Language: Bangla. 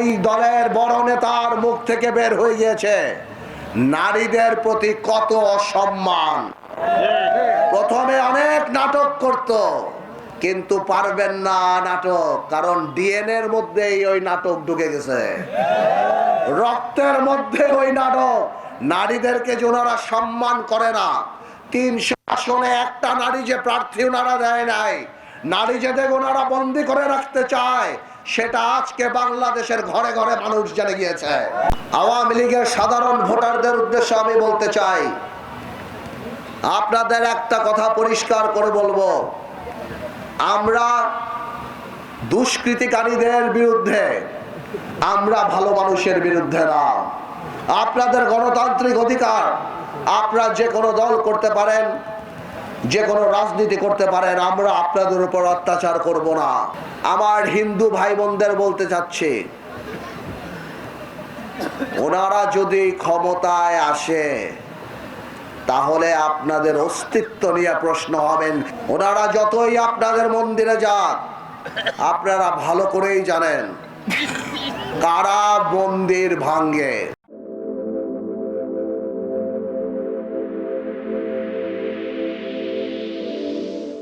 ওই দলের বড় নেতার মুখ থেকে বের হয়ে গিয়েছে নারীদের প্রতি কত অসম্মান। প্রথমে অনেক নাটক করত, কিন্তু পারবেন না নাটক, কারণ ডিএনএ এর মধ্যেই ওই নাটক ঢুকে গেছে, রক্তের মধ্যে ওই নাটক। নারীদেরকে যে ওনারা সম্মান করে না, 300 আসনে একটা নারী যে প্রার্থী ওনারা দেয় নাই, নারী যেদের ওনারা বন্দি করে রাখতে চায়, সেটা আজকে বাংলাদেশের ঘরে ঘরে মানুষ জেনে গিয়েছে। আওয়ামী লীগের সাধারণ ভোটারদের উদ্দেশ্যে আমি বলতে চাই, আপনাদের একটা কথা পরিষ্কার করে বলবো, আমরা দুষ্কৃতিকারীদের বিরুদ্ধে, আমরা ভালো মানুষের বিরুদ্ধে না। আপনাদের গণতান্ত্রিক অধিকার, আপনারা যে কোনো দল করতে পারেন, যে কোনো রাজনীতি করতে পারেন, আমরা আপনাদের উপর অত্যাচার করব না। আমার হিন্দু ভাই বোনদের বলতে চাচ্ছি, ওনারা যদি ক্ষমতায় আসে তাহলে আপনাদের অস্তিত্ব নিয়ে প্রশ্ন হবেন। ওনারা যতই আপনাদের মন্দিরে যান, আপনারা ভালো করেই জানেন কারা মন্দির ভাঙ্গে।